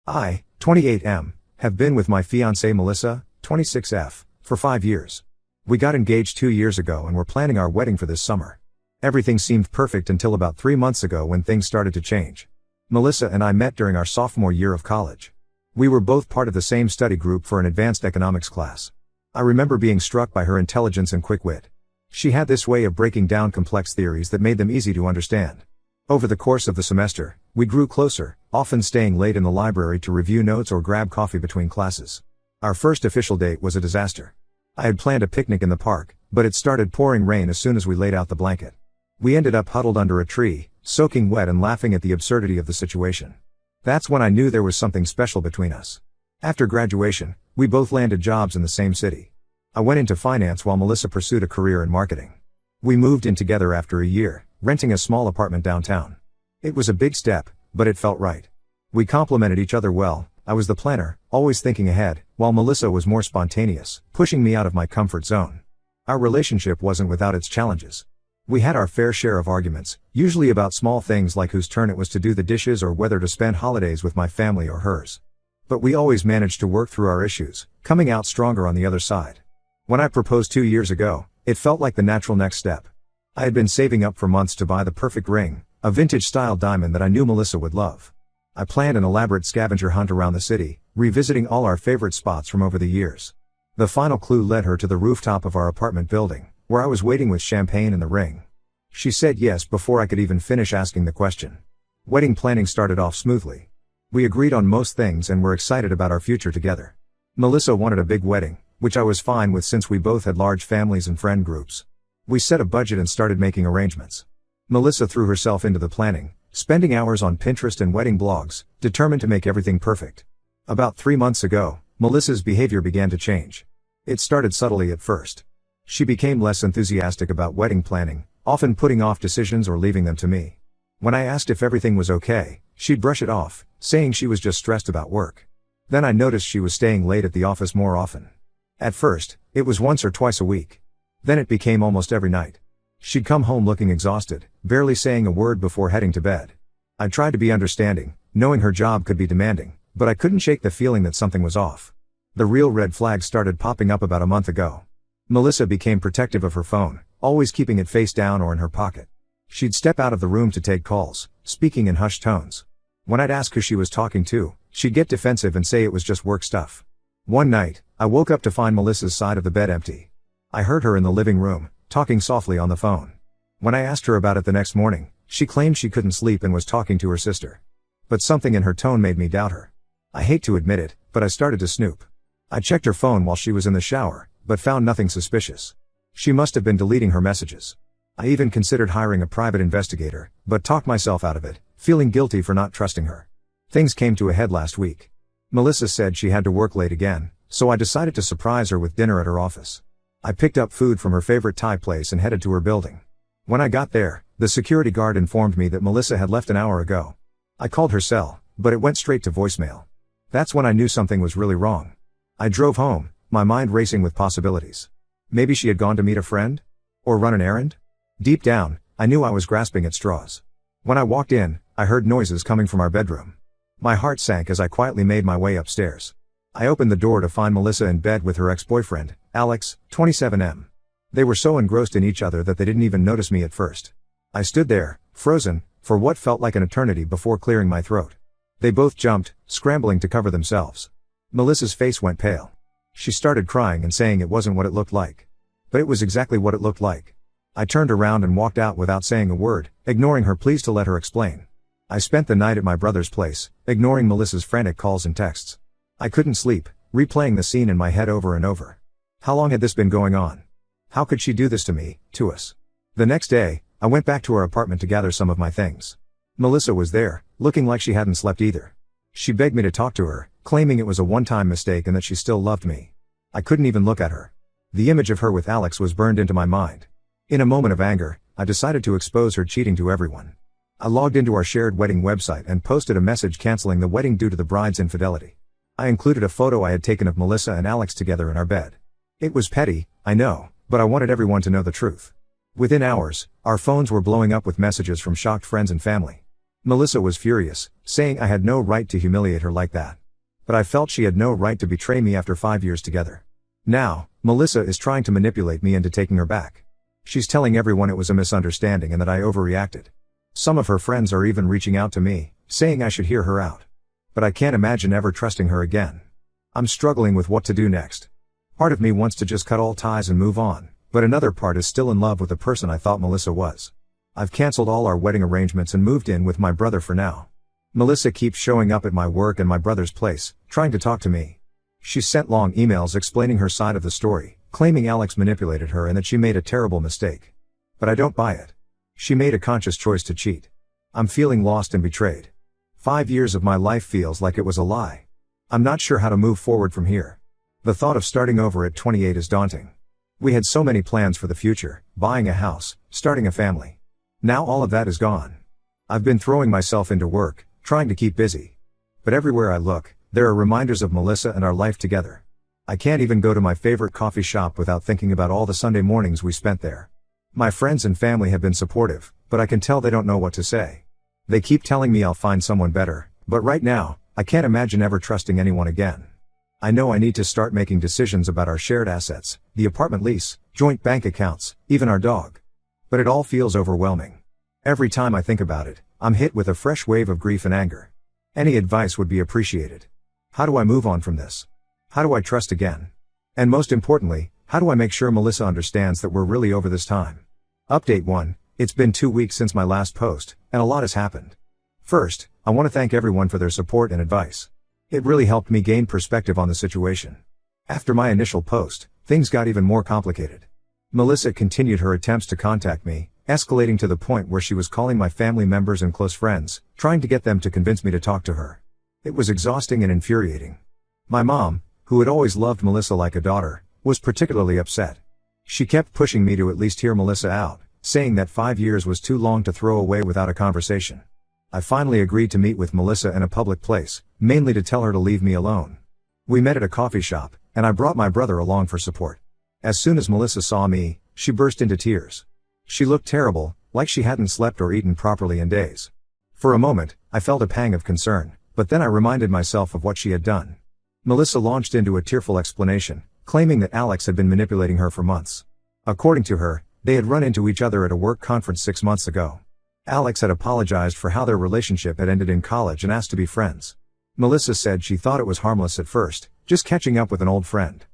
I, 28M, have been with my fiancée Melissa, 26F, for 5 years. We got engaged 2 years ago and we're planning our wedding for this summer. Everything seemed perfect until about 3 months ago when things started to change. Melissa and I met during our sophomore year of college. We were both part of the same study group for an advanced economics class. I remember being struck by her intelligence and quick wit. She had this way of breaking down complex theories that made them easy to understand. Over the course of the semester, we grew closer, often staying late in the library to review notes or grab coffee between classes. Our first official date was a disaster. I had planned a picnic in the park, but it started pouring rain as soon as we laid out the blanket. We ended up huddled under a tree, soaking wet and laughing at the absurdity of the situation. That's when I knew there was something special between us. After graduation, we both landed jobs in the same city. I went into finance while Melissa pursued a career in marketing. We moved in together after a year, renting a small apartment downtown. It was a big step, but it felt right. We complemented each other well. I was the planner, always thinking ahead, while Melissa was more spontaneous, pushing me out of my comfort zone. Our relationship wasn't without its challenges. We had our fair share of arguments, usually about small things like whose turn it was to do the dishes or whether to spend holidays with my family or hers. But we always managed to work through our issues, coming out stronger on the other side. When I proposed 2 years ago, it felt like the natural next step. I had been saving up for months to buy the perfect ring, a vintage-style diamond that I knew Melissa would love. I planned an elaborate scavenger hunt around the city, revisiting all our favorite spots from over the years. The final clue led her to the rooftop of our apartment building, where I was waiting with champagne and the ring. She said yes before I could even finish asking the question. Wedding planning started off smoothly. We agreed on most things and were excited about our future together. Melissa wanted a big wedding, which I was fine with since we both had large families and friend groups. We set a budget and started making arrangements. Melissa threw herself into the planning, spending hours on Pinterest and wedding blogs, determined to make everything perfect. About 3 months ago, Melissa's behavior began to change. It started subtly at first. She became less enthusiastic about wedding planning, often putting off decisions or leaving them to me. When I asked if everything was okay, she'd brush it off, saying she was just stressed about work. Then I noticed she was staying late at the office more often. At first, it was once or twice a week. Then it became almost every night. She'd come home looking exhausted, barely saying a word before heading to bed. I tried to be understanding, knowing her job could be demanding, but I couldn't shake the feeling that something was off. The real red flags started popping up about a month ago. Melissa became protective of her phone, always keeping it face down or in her pocket. She'd step out of the room to take calls, speaking in hushed tones. When I'd ask who she was talking to, she'd get defensive and say it was just work stuff. One night, I woke up to find Melissa's side of the bed empty. I heard her in the living room, talking softly on the phone. When I asked her about it the next morning, she claimed she couldn't sleep and was talking to her sister. But something in her tone made me doubt her. I hate to admit it, but I started to snoop. I checked her phone while she was in the shower, but found nothing suspicious. She must have been deleting her messages. I even considered hiring a private investigator, but talked myself out of it, feeling guilty for not trusting her. Things came to a head last week. Melissa said she had to work late again, so I decided to surprise her with dinner at her office. I picked up food from her favorite Thai place and headed to her building. When I got there, the security guard informed me that Melissa had left an hour ago. I called her cell, but it went straight to voicemail. That's when I knew something was really wrong. I drove home, my mind racing with possibilities. Maybe she had gone to meet a friend? Or run an errand? Deep down, I knew I was grasping at straws. When I walked in, I heard noises coming from our bedroom. My heart sank as I quietly made my way upstairs. I opened the door to find Melissa in bed with her ex-boyfriend, Alex, 27M. They were so engrossed in each other that they didn't even notice me at first. I stood there, frozen, for what felt like an eternity before clearing my throat. They both jumped, scrambling to cover themselves. Melissa's face went pale. She started crying and saying it wasn't what it looked like. But it was exactly what it looked like. I turned around and walked out without saying a word, ignoring her pleas to let her explain. I spent the night at my brother's place, ignoring Melissa's frantic calls and texts. I couldn't sleep, replaying the scene in my head over and over. How long had this been going on? How could she do this to me, to us? The next day, I went back to her apartment to gather some of my things. Melissa was there, looking like she hadn't slept either. She begged me to talk to her, claiming it was a one-time mistake and that she still loved me. I couldn't even look at her. The image of her with Alex was burned into my mind. In a moment of anger, I decided to expose her cheating to everyone. I logged into our shared wedding website and posted a message canceling the wedding due to the bride's infidelity. I included a photo I had taken of Melissa and Alex together in our bed. It was petty, I know, but I wanted everyone to know the truth. Within hours, our phones were blowing up with messages from shocked friends and family. Melissa was furious, saying I had no right to humiliate her like that. But I felt she had no right to betray me after 5 years together. Now, Melissa is trying to manipulate me into taking her back. She's telling everyone it was a misunderstanding and that I overreacted. Some of her friends are even reaching out to me, saying I should hear her out. But I can't imagine ever trusting her again. I'm struggling with what to do next. Part of me wants to just cut all ties and move on, but another part is still in love with the person I thought Melissa was. I've canceled all our wedding arrangements and moved in with my brother for now. Melissa keeps showing up at my work and my brother's place, trying to talk to me. She sent long emails explaining her side of the story, claiming Alex manipulated her and that she made a terrible mistake. But I don't buy it. She made a conscious choice to cheat. I'm feeling lost and betrayed. 5 years of my life feels like it was a lie. I'm not sure how to move forward from here. The thought of starting over at 28 is daunting. We had so many plans for the future, buying a house, starting a family. Now all of that is gone. I've been throwing myself into work, trying to keep busy. But everywhere I look, there are reminders of Melissa and our life together. I can't even go to my favorite coffee shop without thinking about all the Sunday mornings we spent there. My friends and family have been supportive, but I can tell they don't know what to say. They keep telling me I'll find someone better, but right now, I can't imagine ever trusting anyone again. I know I need to start making decisions about our shared assets, the apartment lease, joint bank accounts, even our dog. But it all feels overwhelming. Every time I think about it, I'm hit with a fresh wave of grief and anger. Any advice would be appreciated. How do I move on from this? How do I trust again? And most importantly, how do I make sure Melissa understands that we're really over this time? Update 1. It's been 2 weeks since my last post, and a lot has happened. First, I want to thank everyone for their support and advice. It really helped me gain perspective on the situation. After my initial post, things got even more complicated. Melissa continued her attempts to contact me, escalating to the point where she was calling my family members and close friends, trying to get them to convince me to talk to her. It was exhausting and infuriating. My mom, who had always loved Melissa like a daughter, was particularly upset. She kept pushing me to at least hear Melissa out, saying that 5 years was too long to throw away without a conversation. I finally agreed to meet with Melissa in a public place, mainly to tell her to leave me alone. We met at a coffee shop, and I brought my brother along for support. As soon as Melissa saw me, she burst into tears. She looked terrible, like she hadn't slept or eaten properly in days. For a moment, I felt a pang of concern, but then I reminded myself of what she had done. Melissa launched into a tearful explanation, claiming that Alex had been manipulating her for months. According to her, they had run into each other at a work conference 6 months ago. Alex had apologized for how their relationship had ended in college and asked to be friends. Melissa said she thought it was harmless at first, just catching up with an old friend.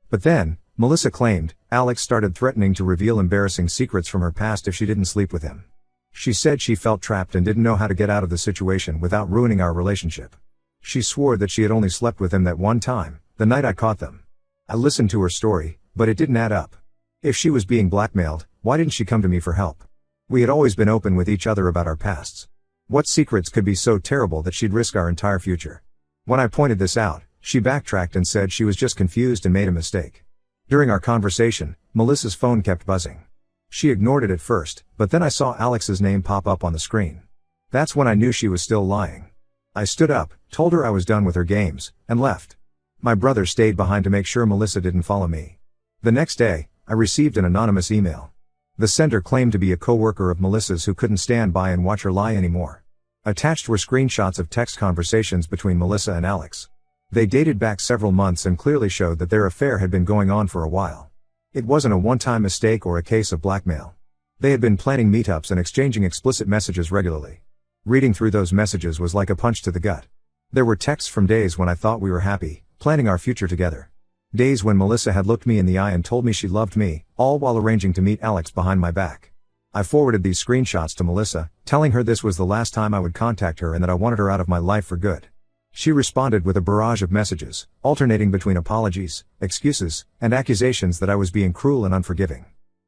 But then, Melissa claimed, Alex started threatening to reveal embarrassing secrets from her past if she didn't sleep with him. She said she felt trapped and didn't know how to get out of the situation without ruining our relationship. She swore that she had only slept with him that one time, the night I caught them. I listened to her story, but it didn't add up. If she was being blackmailed, why didn't she come to me for help? We had always been open with each other about our pasts. What secrets could be so terrible that she'd risk our entire future? When I pointed this out, she backtracked and said she was just confused and made a mistake. During our conversation, Melissa's phone kept buzzing. She ignored it at first, but then I saw Alex's name pop up on the screen. That's when I knew she was still lying. I stood up, told her I was done with her games, and left. My brother stayed behind to make sure Melissa didn't follow me. The next day, I received an anonymous email. The sender claimed to be a coworker of Melissa's who couldn't stand by and watch her lie anymore. Attached were screenshots of text conversations between Melissa and Alex. They dated back several months and clearly showed that their affair had been going on for a while. It wasn't a one-time mistake or a case of blackmail. They had been planning meetups and exchanging explicit messages regularly. Reading through those messages was like a punch to the gut. There were texts from days when I thought we were happy, planning our future together. Days when Melissa had looked me in the eye and told me she loved me, all while arranging to meet Alex behind my back. I forwarded these screenshots to Melissa, telling her this was the last time I would contact her and that I wanted her out of my life for good. She responded with a barrage of messages, alternating between apologies, excuses, and accusations that I was being cruel and unforgiving.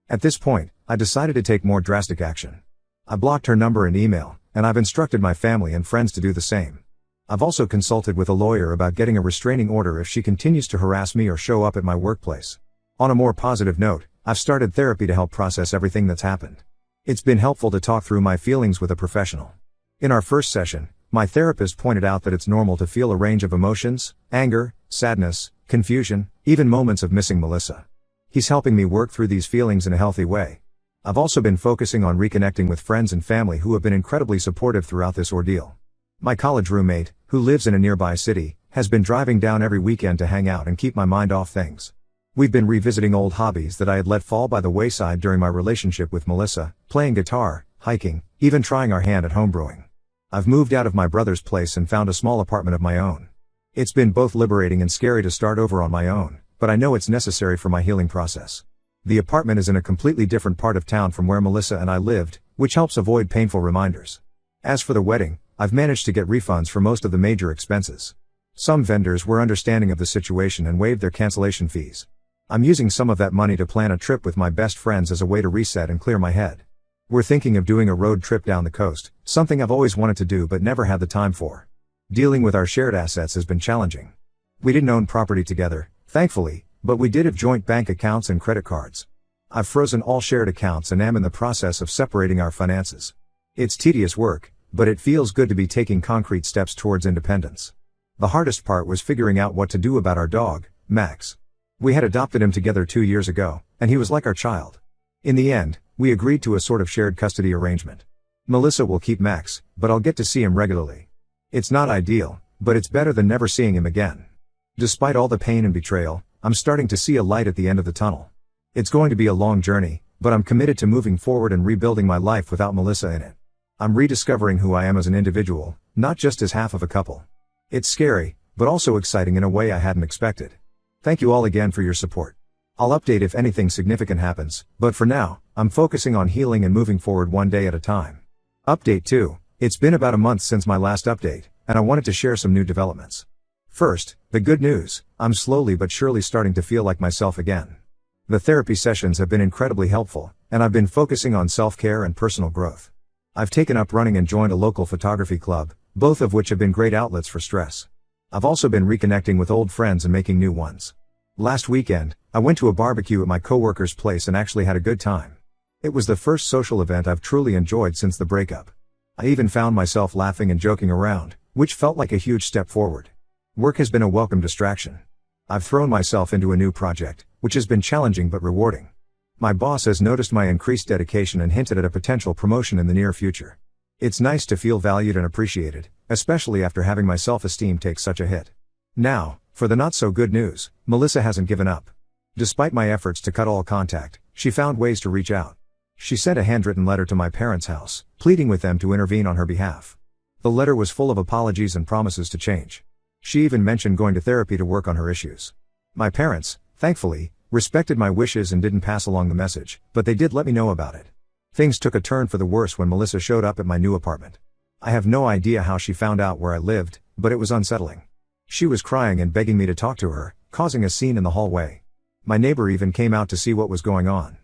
At this point, I decided to take more drastic action. I blocked her number and email, and I've instructed my family and friends to do the same. I've also consulted with a lawyer about getting a restraining order if she continues to harass me or show up at my workplace. On a more positive note, I've started therapy to help process everything that's happened. It's been helpful to talk through my feelings with a professional. In our first session, my therapist pointed out that it's normal to feel a range of emotions, anger, sadness, confusion, even moments of missing Melissa. He's helping me work through these feelings in a healthy way. I've also been focusing on reconnecting with friends and family who have been incredibly supportive throughout this ordeal. My college roommate, who lives in a nearby city, has been driving down every weekend to hang out and keep my mind off things. We've been revisiting old hobbies that I had let fall by the wayside during my relationship with Melissa, playing guitar, hiking, even trying our hand at homebrewing. I've moved out of my brother's place and found a small apartment of my own. It's been both liberating and scary to start over on my own, but I know it's necessary for my healing process. The apartment is in a completely different part of town from where Melissa and I lived, which helps avoid painful reminders. As for the wedding, I've managed to get refunds for most of the major expenses. Some vendors were understanding of the situation and waived their cancellation fees. I'm using some of that money to plan a trip with my best friends as a way to reset and clear my head. We're thinking of doing a road trip down the coast, something I've always wanted to do but never had the time for. Dealing with our shared assets has been challenging. We didn't own property together, thankfully, but we did have joint bank accounts and credit cards. I've frozen all shared accounts and am in the process of separating our finances. It's tedious work, but it feels good to be taking concrete steps towards independence. The hardest part was figuring out what to do about our dog, Max. We had adopted him together 2 years ago, and he was like our child. In the end, we agreed to a sort of shared custody arrangement. Melissa will keep Max, but I'll get to see him regularly. It's not ideal, but it's better than never seeing him again. Despite all the pain and betrayal, I'm starting to see a light at the end of the tunnel. It's going to be a long journey, but I'm committed to moving forward and rebuilding my life without Melissa in it. I'm rediscovering who I am as an individual, not just as half of a couple. It's scary, but also exciting in a way I hadn't expected. Thank you all again for your support. I'll update if anything significant happens, but for now, I'm focusing on healing and moving forward one day at a time. Update 2. It's been about a month since my last update, and I wanted to share some new developments. First, the good news, I'm slowly but surely starting to feel like myself again. The therapy sessions have been incredibly helpful, and I've been focusing on self-care and personal growth. I've taken up running and joined a local photography club, both of which have been great outlets for stress. I've also been reconnecting with old friends and making new ones. Last weekend, I went to a barbecue at my coworker's place and actually had a good time. It was the first social event I've truly enjoyed since the breakup. I even found myself laughing and joking around, which felt like a huge step forward. Work has been a welcome distraction. I've thrown myself into a new project, which has been challenging but rewarding. My boss has noticed my increased dedication and hinted at a potential promotion in the near future. It's nice to feel valued and appreciated, especially after having my self-esteem take such a hit. Now, for the not-so-good news, Melissa hasn't given up. Despite my efforts to cut all contact, she found ways to reach out. She sent a handwritten letter to my parents' house, pleading with them to intervene on her behalf. The letter was full of apologies and promises to change. She even mentioned going to therapy to work on her issues. My parents, thankfully, respected my wishes and didn't pass along the message, but they did let me know about it. Things took a turn for the worse when Melissa showed up at my new apartment. I have no idea how she found out where I lived, but it was unsettling. She was crying and begging me to talk to her, causing a scene in the hallway. My neighbor even came out to see what was going on.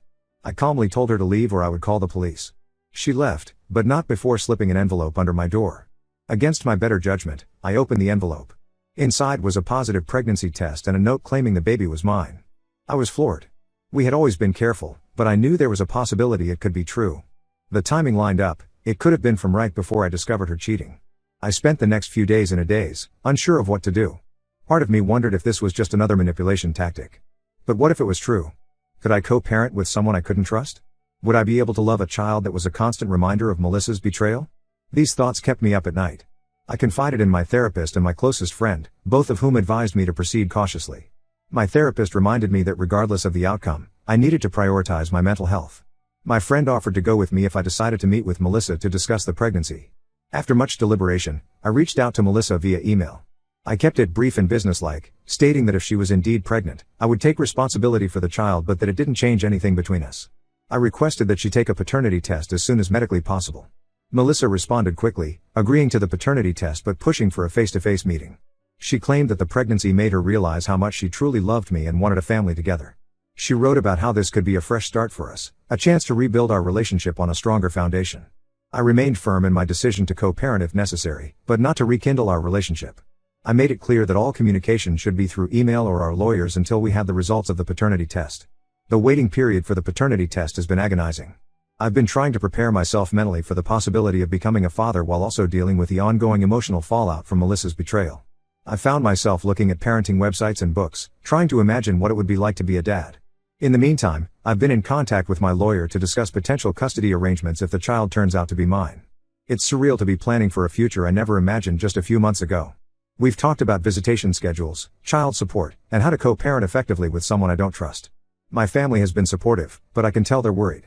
I calmly told her to leave or I would call the police. She left, but not before slipping an envelope under my door. Against my better judgment, I opened the envelope. Inside was a positive pregnancy test and a note claiming the baby was mine. I was floored. We had always been careful, but I knew there was a possibility it could be true. The timing lined up, it could have been from right before I discovered her cheating. I spent the next few days in a daze, unsure of what to do. Part of me wondered if this was just another manipulation tactic. But what if it was true? Could I co-parent with someone I couldn't trust? Would I be able to love a child that was a constant reminder of Melissa's betrayal? These thoughts kept me up at night. I confided in my therapist and my closest friend, both of whom advised me to proceed cautiously. My therapist reminded me that regardless of the outcome, I needed to prioritize my mental health. My friend offered to go with me if I decided to meet with Melissa to discuss the pregnancy. After much deliberation, I reached out to Melissa via email. I kept it brief and businesslike, stating that if she was indeed pregnant, I would take responsibility for the child but that it didn't change anything between us. I requested that she take a paternity test as soon as medically possible. Melissa responded quickly, agreeing to the paternity test but pushing for a face-to-face meeting. She claimed that the pregnancy made her realize how much she truly loved me and wanted a family together. She wrote about how this could be a fresh start for us, a chance to rebuild our relationship on a stronger foundation. I remained firm in my decision to co-parent if necessary, but not to rekindle our relationship. I made it clear that all communication should be through email or our lawyers until we had the results of the paternity test. The waiting period for the paternity test has been agonizing. I've been trying to prepare myself mentally for the possibility of becoming a father while also dealing with the ongoing emotional fallout from Melissa's betrayal. I found myself looking at parenting websites and books, trying to imagine what it would be like to be a dad. In the meantime, I've been in contact with my lawyer to discuss potential custody arrangements if the child turns out to be mine. It's surreal to be planning for a future I never imagined just a few months ago. We've talked about visitation schedules, child support, and how to co-parent effectively with someone I don't trust. My family has been supportive, but I can tell they're worried.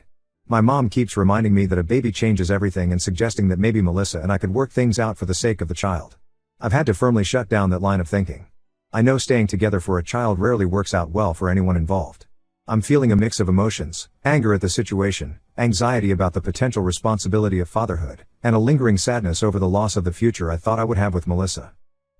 My mom keeps reminding me that a baby changes everything and suggesting that maybe Melissa and I could work things out for the sake of the child. I've had to firmly shut down that line of thinking. I know staying together for a child rarely works out well for anyone involved. I'm feeling a mix of emotions, anger at the situation, anxiety about the potential responsibility of fatherhood, and a lingering sadness over the loss of the future I thought I would have with Melissa.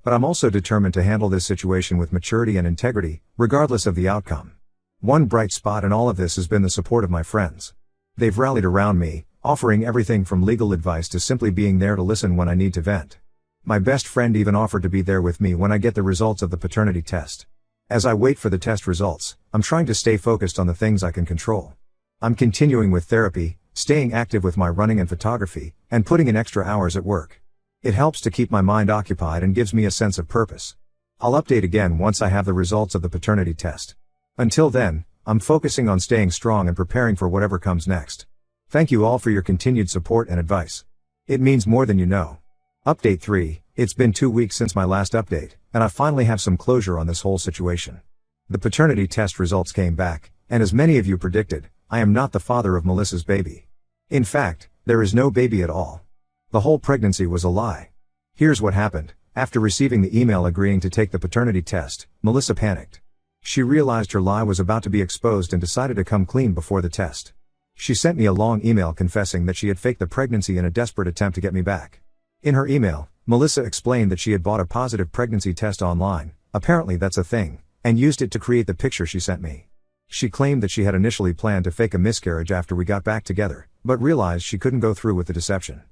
But I'm also determined to handle this situation with maturity and integrity, regardless of the outcome. One bright spot in all of this has been the support of my friends. They've rallied around me, offering everything from legal advice to simply being there to listen when I need to vent. My best friend even offered to be there with me when I get the results of the paternity test. As I wait for the test results, I'm trying to stay focused on the things I can control. I'm continuing with therapy, staying active with my running and photography, and putting in extra hours at work. It helps to keep my mind occupied and gives me a sense of purpose. I'll update again once I have the results of the paternity test. Until then, I'm focusing on staying strong and preparing for whatever comes next. Thank you all for your continued support and advice. It means more than you know. Update 3, it's been 2 weeks since my last update, and I finally have some closure on this whole situation. The paternity test results came back, and as many of you predicted, I am not the father of Melissa's baby. In fact, there is no baby at all. The whole pregnancy was a lie. Here's what happened. After receiving the email agreeing to take the paternity test, Melissa panicked. She realized her lie was about to be exposed and decided to come clean before the test. She sent me a long email confessing that she had faked the pregnancy in a desperate attempt to get me back. In her email, Melissa explained that she had bought a positive pregnancy test online, apparently that's a thing, and used it to create the picture she sent me. She claimed that she had initially planned to fake a miscarriage after we got back together, but realized she couldn't go through with the deception.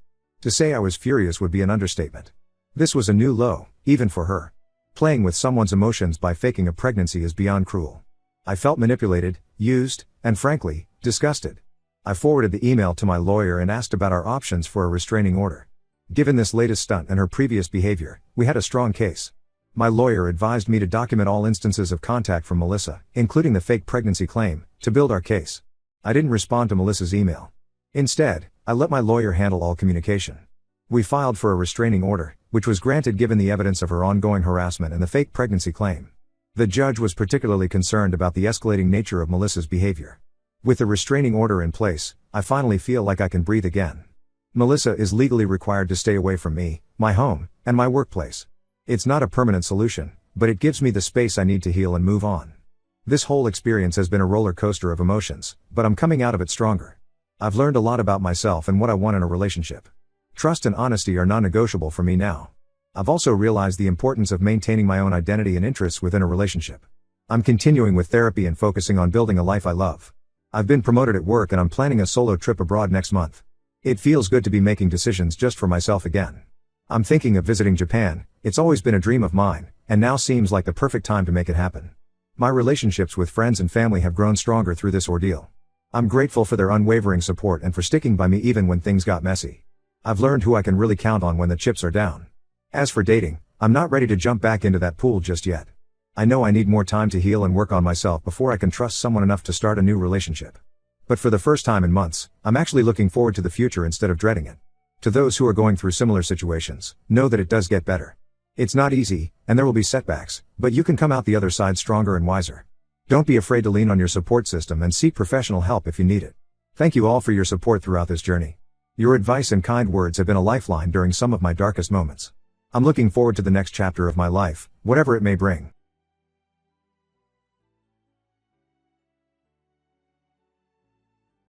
To say I was furious would be an understatement. This was a new low, even for her. Playing with someone's emotions by faking a pregnancy is beyond cruel. I felt manipulated, used, and frankly, disgusted. I forwarded the email to my lawyer and asked about our options for a restraining order. Given this latest stunt and her previous behavior, we had a strong case. My lawyer advised me to document all instances of contact from Melissa, including the fake pregnancy claim, to build our case. I didn't respond to Melissa's email. Instead, I let my lawyer handle all communication. We filed for a restraining order, which was granted given the evidence of her ongoing harassment and the fake pregnancy claim. The judge was particularly concerned about the escalating nature of Melissa's behavior. With the restraining order in place, I finally feel like I can breathe again. Melissa is legally required to stay away from me, my home, and my workplace. It's not a permanent solution, but it gives me the space I need to heal and move on. This whole experience has been a roller coaster of emotions, but I'm coming out of it stronger. I've learned a lot about myself and what I want in a relationship. Trust and honesty are non-negotiable for me now. I've also realized the importance of maintaining my own identity and interests within a relationship. I'm continuing with therapy and focusing on building a life I love. I've been promoted at work and I'm planning a solo trip abroad next month. It feels good to be making decisions just for myself again. I'm thinking of visiting Japan. It's always been a dream of mine, and now seems like the perfect time to make it happen. My relationships with friends and family have grown stronger through this ordeal. I'm grateful for their unwavering support and for sticking by me even when things got messy. I've learned who I can really count on when the chips are down. As for dating, I'm not ready to jump back into that pool just yet. I know I need more time to heal and work on myself before I can trust someone enough to start a new relationship. But for the first time in months, I'm actually looking forward to the future instead of dreading it. To those who are going through similar situations, know that it does get better. It's not easy, and there will be setbacks, but you can come out the other side stronger and wiser. Don't be afraid to lean on your support system and seek professional help if you need it. Thank you all for your support throughout this journey. Your advice and kind words have been a lifeline during some of my darkest moments. I'm looking forward to the next chapter of my life, whatever it may bring.